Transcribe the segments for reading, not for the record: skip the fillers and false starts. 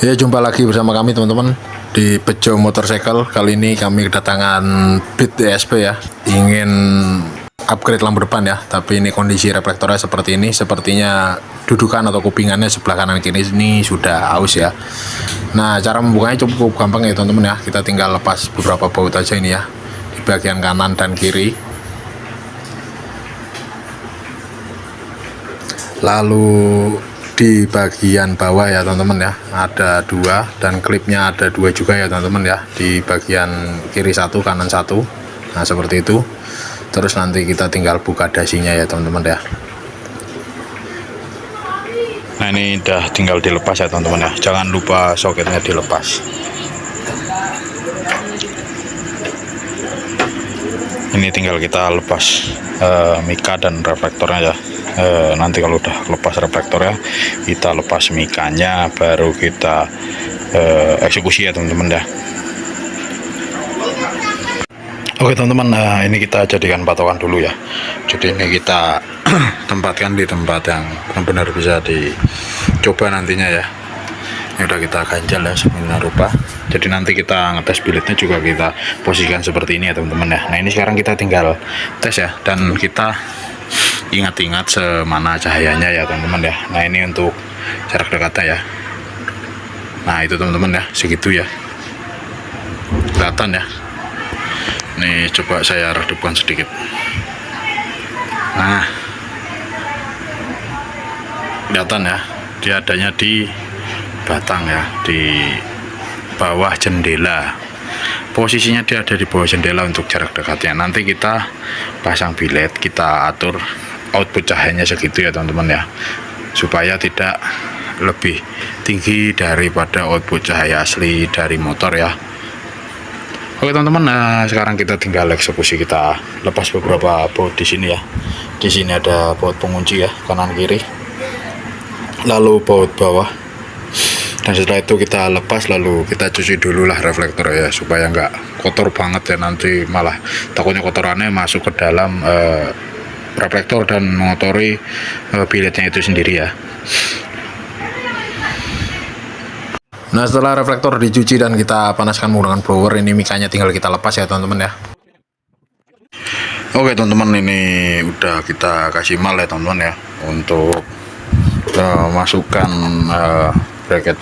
Ya, jumpa lagi bersama kami teman-teman di Bejo Motorcycle. Kali ini kami kedatangan Beat DSP ya. Ingin upgrade lampu depan ya, tapi ini kondisi reflektornya seperti ini. Sepertinya dudukan atau kupingannya sebelah kanan kiri ini sudah aus ya. Nah, cara membukanya cukup gampang ya teman-teman ya. Kita tinggal lepas beberapa baut aja ini ya, di bagian kanan dan kiri. Lalu di bagian bawah ya teman-teman ya, ada dua, dan klipnya ada dua juga ya teman-teman ya, di bagian kiri satu, kanan satu. Nah, seperti itu. Terus nanti kita tinggal buka dasinya ya teman-teman ya. Nah, ini udah tinggal dilepas ya teman-teman ya, jangan lupa soketnya dilepas. Ini tinggal kita lepas mika dan reflektornya ya. Nanti kalau udah lepas reflektornya, kita lepas mikanya, baru kita eksekusi ya teman-teman ya. Oke teman-teman, nah ini kita jadikan patokan dulu ya. Jadi ini kita tempatkan di tempat yang benar-benar bisa dicoba nantinya ya. Ini udah kita ganjal ya semena rupa. Jadi nanti kita ngetes billetnya juga kita posisikan seperti ini ya teman-teman ya. Nah, ini sekarang kita tinggal tes ya, dan kita ingat-ingat semana cahayanya ya teman-teman ya. Nah, ini untuk jarak dekatnya ya. Nah, itu teman-teman ya, segitu ya, kelihatan ya. Nih, coba saya redupkan sedikit. Nah, kelihatan ya, dia adanya di batang ya, di bawah jendela. Posisinya dia ada di bawah jendela untuk jarak dekatnya. Nanti kita pasang billet, kita atur output cahayanya segitu ya teman-teman ya, supaya tidak lebih tinggi daripada output cahaya asli dari motor ya. Oke teman-teman, nah sekarang kita tinggal eksekusi. Kita lepas beberapa baut di sini ya. Di sini ada baut pengunci ya, kanan kiri, lalu baut bawah. Dan setelah itu kita lepas, lalu kita cuci dulu lah reflektor ya, supaya nggak kotor banget ya, nanti malah takutnya kotorannya masuk ke dalam reflektor dan mengotori billetnya itu sendiri ya. Nah, setelah reflektor dicuci dan kita panaskan menggunakan blower, ini mikanya tinggal kita lepas ya teman-teman ya. Oke teman-teman, ini udah kita kasih mal ya teman-teman ya, untuk masukkan bracket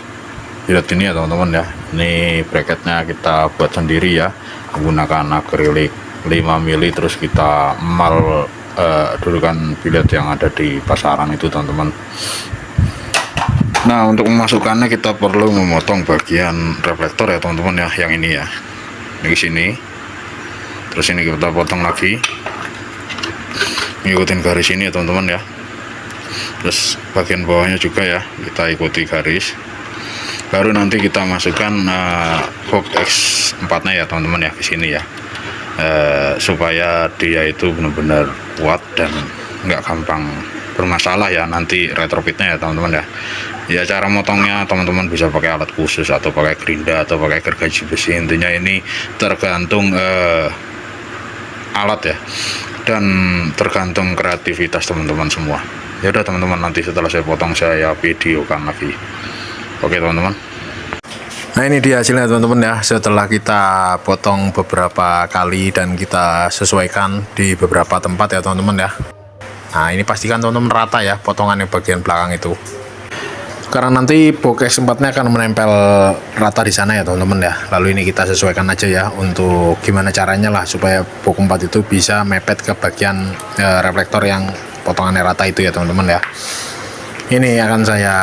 billet ini ya teman-teman ya. Ini bracketnya kita buat sendiri ya, menggunakan akrilik 5 mili, terus kita mal dudukan billet yang ada di pasaran itu teman-teman. Nah, untuk memasukkannya kita perlu memotong bagian reflektor ya teman-teman ya, yang ini ya, di sini. Terus ini kita potong lagi, ngikutin garis ini ya teman-teman ya. Terus bagian bawahnya juga ya, kita ikuti garis. Baru nanti kita masukkan box X4 nya ya teman-teman ya, ke sini ya, supaya dia itu benar-benar kuat dan nggak gampang bermasalah ya nanti retrofitnya ya teman-teman ya. Ya, cara motongnya teman-teman bisa pakai alat khusus atau pakai gerinda atau pakai gergaji besi. Intinya ini tergantung alat ya, dan tergantung kreativitas teman-teman semua. Ya udah teman-teman, nanti setelah saya potong saya videokan lagi. Oke teman-teman. Nah, ini dia hasilnya teman-teman ya, setelah kita potong beberapa kali dan kita sesuaikan di beberapa tempat ya teman-teman ya. Nah, ini pastikan teman-teman rata ya potongan yang bagian belakang itu, karena nanti box X4-nya akan menempel rata di sana ya teman-teman ya. Lalu ini kita sesuaikan aja ya, untuk gimana caranya lah supaya box 4 itu bisa mepet ke bagian reflektor yang potongannya rata itu ya teman-teman ya. Ini akan saya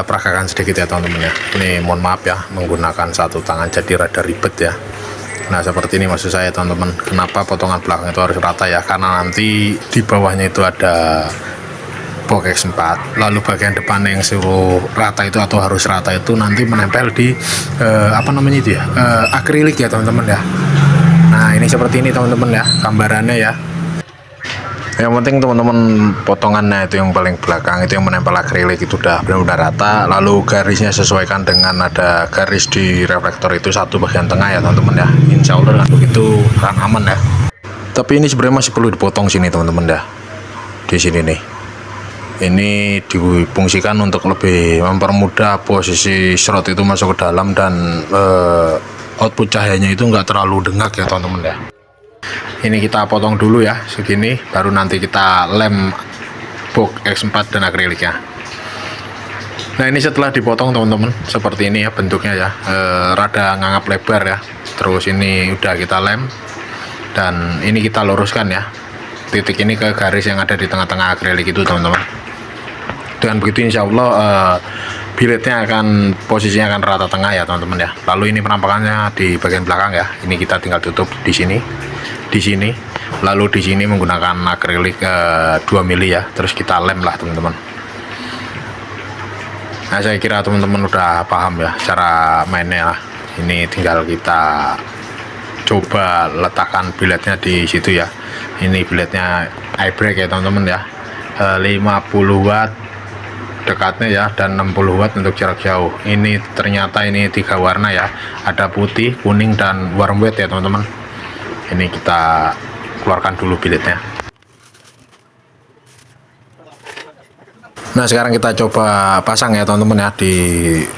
peragakan sedikit ya teman-teman ya. Ini mohon maaf ya, menggunakan satu tangan jadi rada ribet ya. Nah, seperti ini maksud saya teman-teman, kenapa potongan belakang itu harus rata ya, karena nanti di bawahnya itu ada box X4, lalu bagian depan yang suruh rata itu atau harus rata itu nanti menempel di apa namanya itu ya, akrilik ya teman-teman ya. Nah, ini seperti ini teman-teman ya gambarannya ya. Yang penting teman-teman potongannya itu yang paling belakang itu yang menempel akrilik itu udah benar-benar rata, lalu garisnya sesuaikan dengan ada garis di reflektor itu satu bagian tengah ya teman-teman ya. Insya Allah dengan begitu akan aman ya. Tapi ini sebenarnya masih perlu dipotong sini teman-teman ya, di sini nih. Ini difungsikan untuk lebih mempermudah posisi slot itu masuk ke dalam, dan output cahayanya itu enggak terlalu dengak ya teman-teman ya. Ini kita potong dulu ya segini, baru nanti kita lem box X4 dan akriliknya. Nah ini setelah dipotong teman-teman seperti ini ya bentuknya ya, rada ngangap lebar ya. Terus ini udah kita lem, dan ini kita luruskan ya titik ini ke garis yang ada di tengah-tengah akrilik itu teman-teman. Dengan begitu insya Allah biletnya akan posisinya akan rata tengah ya teman-teman ya. Lalu ini penampakannya di bagian belakang ya, ini kita tinggal tutup di sini, lalu di sini menggunakan akrilik 2 mili ya, terus kita lem lah teman-teman. Nah saya kira teman-teman udah paham ya cara mainnya lah. Ini tinggal kita coba letakkan biletnya di situ ya. Ini biletnya eye brake ya teman-teman ya, 50 watt dekatnya ya, dan 60 watt untuk jarak jauh. Ini ternyata ini 3 warna ya, ada putih, kuning, dan warm white ya teman-teman. Ini kita keluarkan dulu biletnya. Nah sekarang kita coba pasang ya teman-teman ya di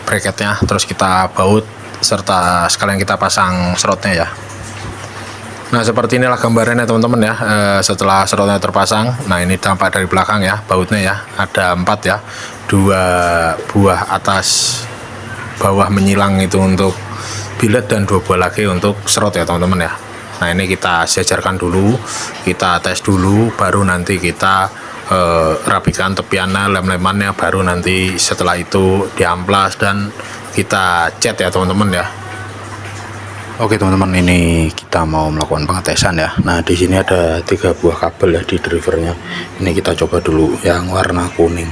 bracketnya, terus kita baut serta sekalian kita pasang slotnya ya. Nah seperti inilah gambarannya teman-teman ya, setelah slotnya terpasang. Nah ini dampak dari belakang ya, bautnya ya ada 4 ya, 2 buah atas bawah menyilang itu untuk bilet, dan 2 buah lagi untuk slot ya teman-teman ya. Nah ini kita sejarkan dulu, kita tes dulu, baru nanti kita rapikan tepiannya, lem-lemannya, baru nanti setelah itu diamplas dan kita cat ya teman-teman ya. Oke teman-teman, ini kita mau melakukan pengetesan ya. Nah di sini ada 3 buah kabel ya di drivernya. Ini kita coba dulu yang warna kuning.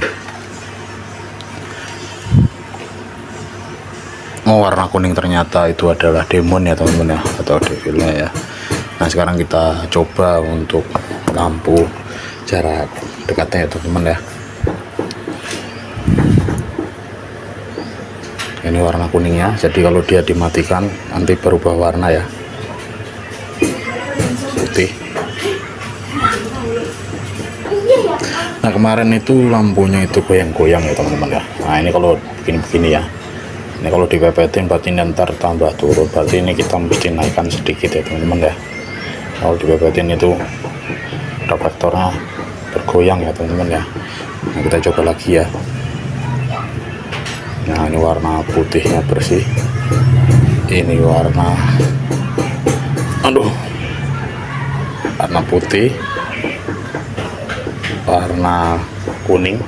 Oh warna kuning ternyata itu adalah demon ya teman-teman ya, atau devilnya ya. Nah sekarang kita coba untuk lampu jarak dekatnya ya teman-teman ya. Ini warna kuningnya, jadi kalau dia dimatikan nanti berubah warna ya, putih. Nah kemarin itu lampunya itu goyang-goyang ya teman-teman ya. Nah ini kalau begini-begini ya, ini kalau dipepetin berarti ntar tambah turun, berarti ini kita mesti naikkan sedikit ya teman-teman ya. Kalau dipepetin itu reflektornya bergoyang ya teman-teman ya. Nah kita coba lagi ya. Nah ini warna putihnya bersih, ini warna warna putih, warna kuning,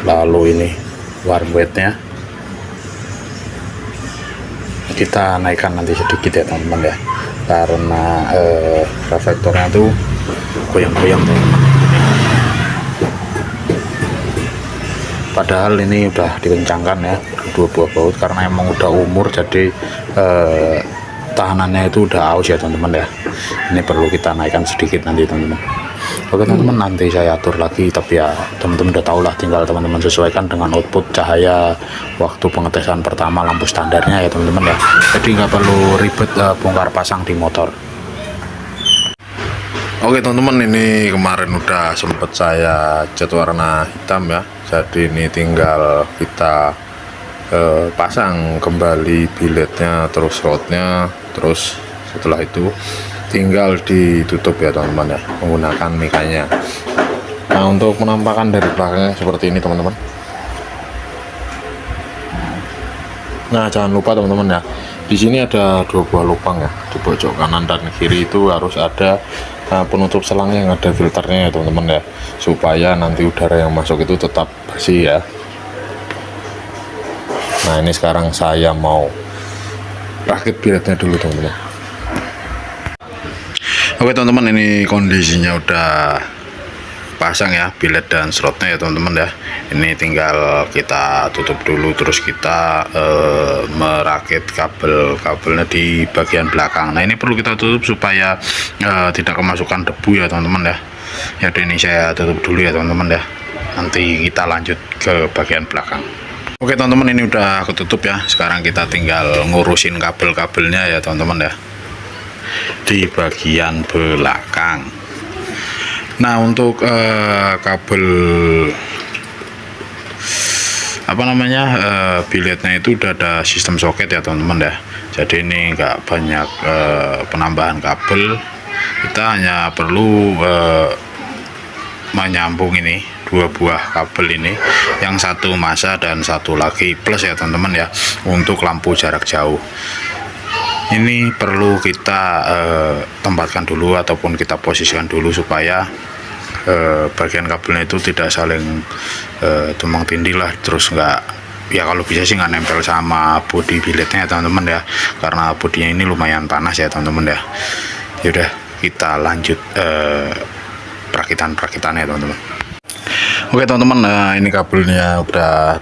lalu ini warm white-nya kita naikkan nanti sedikit ya teman-teman ya, karena reflektornya tuh goyang-goyang teman-teman. Padahal ini udah dikencangkan ya 2 buah baut, karena emang udah umur, jadi tahanannya itu udah aus ya teman-teman ya. Ini perlu kita naikkan sedikit nanti teman-teman. Oke teman-teman, nanti saya atur lagi, tapi ya teman-teman udah tau lah, tinggal teman-teman sesuaikan dengan output cahaya waktu pengetesan pertama lampu standarnya ya teman-teman ya. Jadi nggak perlu ribet bongkar pasang di motor. Oke teman-teman, ini kemarin udah sempet saya cat warna hitam ya, jadi ini tinggal kita pasang kembali biletnya, terus slotnya, terus setelah itu tinggal ditutup ya teman-teman ya, menggunakan mikanya. Nah untuk penampakan dari belakangnya seperti ini teman-teman. Nah jangan lupa teman-teman ya, di sini ada 2 buah lubang ya, di pojok kanan dan kiri itu harus ada penutup selang yang ada filternya ya teman-teman ya, supaya nanti udara yang masuk itu tetap bersih ya. Nah ini sekarang saya mau rakit biletnya dulu teman-teman. Oke teman-teman, ini kondisinya udah pasang ya bilet dan slotnya ya teman-teman ya. Ini tinggal kita tutup dulu, terus kita merakit kabelnya di bagian belakang. Nah ini perlu kita tutup supaya tidak kemasukan debu ya teman-teman ya. Jadi ini saya tutup dulu ya teman-teman ya, nanti kita lanjut ke bagian belakang. Oke teman-teman, ini udah ketutup ya. Sekarang kita tinggal ngurusin kabel-kabelnya ya teman-teman ya, di bagian belakang. Nah, untuk kabel apa namanya biletnya itu udah ada sistem soket ya teman-teman ya. Jadi ini enggak banyak penambahan kabel, kita hanya perlu menyambung ini dua buah kabel ini, yang satu masa dan satu lagi plus ya teman-teman ya, untuk lampu jarak jauh. Ini perlu kita tempatkan dulu ataupun kita posisikan dulu supaya bagian kabelnya itu tidak saling tumpang tindih lah, terus enggak, ya kalau bisa sih nggak nempel sama bodi biletnya ya teman-teman ya, karena bodinya ini lumayan panas ya teman-teman ya. Yaudah, kita lanjut perakitannya teman-teman. Oke teman-teman, ini kabelnya udah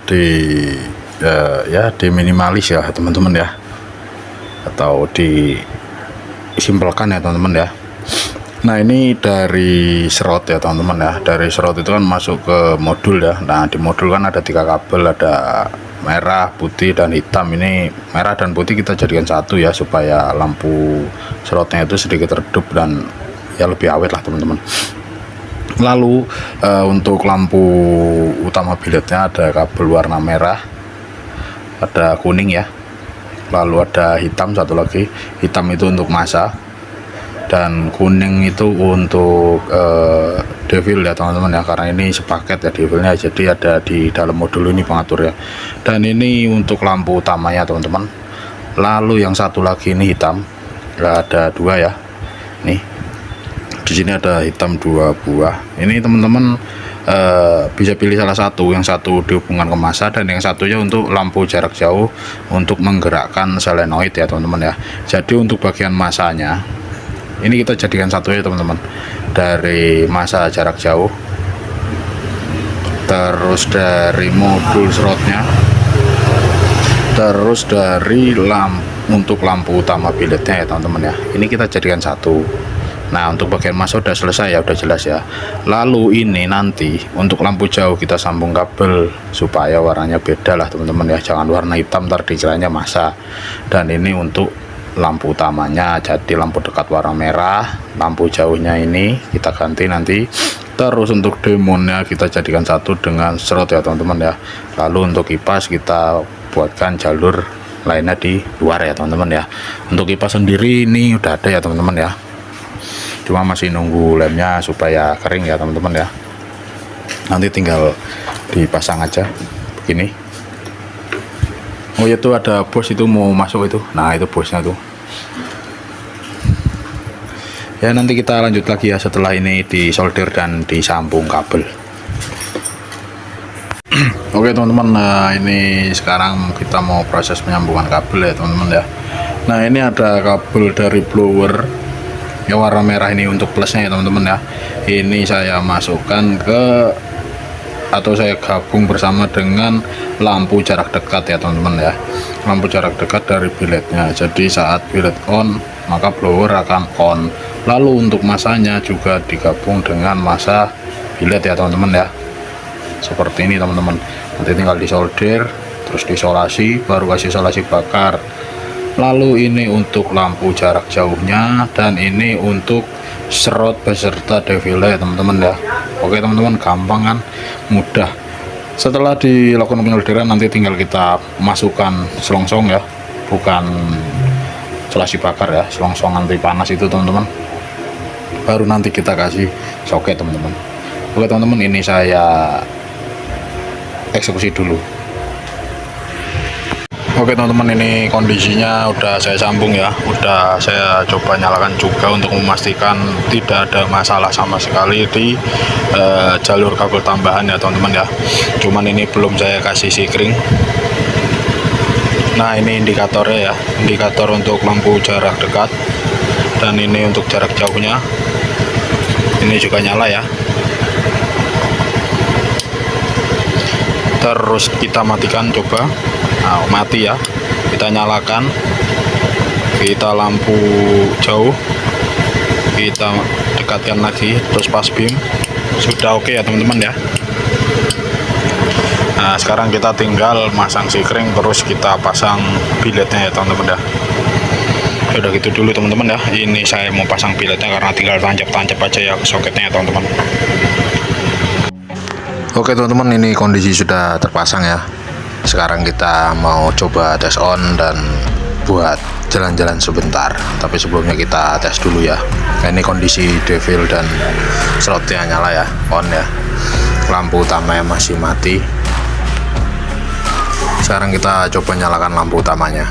diminimalis ya teman-teman ya, atau disimpelkan ya teman-teman ya. Nah, ini dari serot ya teman-teman ya, dari serot itu kan masuk ke modul ya. Nah, di modul kan ada 3 kabel, ada merah, putih, dan hitam. Ini merah dan putih kita jadikan satu ya, supaya lampu serotnya itu sedikit redup dan ya lebih awet lah teman-teman. Lalu untuk lampu utama biletnya ada kabel warna merah, ada kuning ya, lalu ada hitam satu lagi. Hitam itu untuk masa dan kuning itu untuk devil ya teman-teman ya, karena ini sepaket ya devilnya, jadi ada di dalam modul ini pengaturnya. Dan ini untuk lampu utamanya teman-teman. Lalu yang satu lagi ini hitam, ada 2 ya, nih di sini ada hitam 2 buah. Ini teman-teman bisa pilih salah satu, yang satu dihubungkan ke masa dan yang satunya untuk lampu jarak jauh untuk menggerakkan solenoid ya teman-teman ya. Jadi untuk bagian masanya ini kita jadikan satu ya teman-teman, dari masa jarak jauh, terus dari modul slotnya, terus dari untuk lampu utama biletnya ya teman-teman ya. Ini kita jadikan satu. Nah, untuk bagian masa udah selesai ya, udah jelas ya. Lalu ini nanti untuk lampu jauh kita sambung kabel supaya warnanya beda lah teman-teman ya, jangan warna hitam ntar dikiranya masa. Dan ini untuk lampu utamanya, jadi lampu dekat warna merah, lampu jauhnya ini kita ganti nanti. Terus untuk demonnya kita jadikan satu dengan serot ya teman-teman ya. Lalu untuk kipas kita buatkan jalur lainnya di luar ya teman-teman ya. Untuk kipas sendiri ini udah ada ya teman-teman ya, cuma masih nunggu lemnya supaya kering ya teman-teman ya. Nanti tinggal dipasang aja begini. Oh ya, tuh ada bos itu mau masuk itu. Nah, itu bosnya tuh ya. Nanti kita lanjut lagi ya setelah ini disolder dan disambung kabel. Oke teman-teman, nah ini sekarang kita mau proses penyambungan kabel ya teman-teman ya. Nah, ini ada kabel dari blower ya warna merah ini untuk plusnya ya teman-teman ya. Ini saya masukkan ke, atau saya gabung bersama dengan lampu jarak dekat ya teman-teman ya, lampu jarak dekat dari biletnya. Jadi saat bilet on maka blower akan on. Lalu untuk masanya juga digabung dengan masa bilet ya teman-teman ya, seperti ini teman-teman. Nanti tinggal disolder, terus diisolasi, baru kasih isolasi bakar. Lalu ini untuk lampu jarak jauhnya, dan ini untuk serot beserta devilnya ya teman-teman ya. Oke teman-teman, gampang kan, mudah. Setelah dilakukan penyolderan nanti tinggal kita masukkan selongsong ya, bukan selasi bakar ya, selongsong anti panas itu teman-teman. Baru nanti kita kasih soket teman-teman. Oke teman-teman, ini saya eksekusi dulu. Oke teman-teman, ini kondisinya udah saya sambung ya, udah saya coba nyalakan juga untuk memastikan tidak ada masalah sama sekali di jalur kabel tambahan ya teman-teman ya. Cuman ini belum saya kasih sikring. Nah, ini indikatornya ya, indikator untuk lampu jarak dekat, dan ini untuk jarak jauhnya. Ini juga nyala ya. Terus kita matikan coba. Nah, mati ya, kita nyalakan, kita lampu jauh kita dekatkan lagi, terus pas beam sudah oke ya teman-teman ya. Nah, sekarang kita tinggal masang sikring, terus kita pasang biletnya ya teman-teman ya. Ya udah gitu dulu teman-teman ya. Ini saya mau pasang billetnya karena tinggal tancap-tancap aja ya ke soketnya ya teman-teman. Oke teman-teman, ini kondisi sudah terpasang ya. Sekarang kita mau coba tes on dan buat jalan-jalan sebentar. Tapi sebelumnya kita tes dulu ya. Nah, ini kondisi devil dan slotnya nyala ya, on ya. Lampu utamanya masih mati. Sekarang kita coba nyalakan lampu utamanya.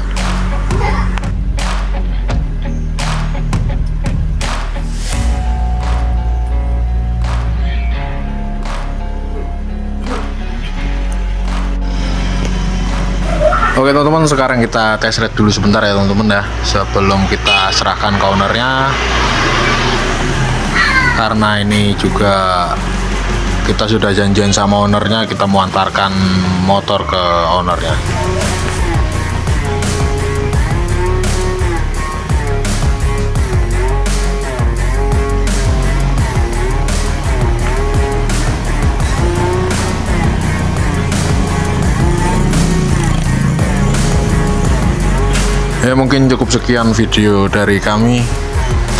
Oke teman-teman, sekarang kita tes ride dulu sebentar ya teman-teman ya, sebelum kita serahkan ke ownernya, karena ini juga kita sudah janjian sama ownernya, kita mau antarkan motor ke ownernya. Ya mungkin cukup sekian video dari kami.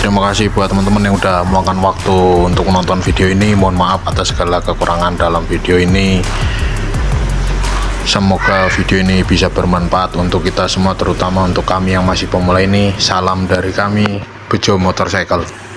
Terima kasih buat teman-teman yang udah meluangkan waktu untuk menonton video ini. Mohon maaf atas segala kekurangan dalam video ini. Semoga video ini bisa bermanfaat untuk kita semua, terutama untuk kami yang masih pemula ini. Salam dari kami, Bejo Motorcycle.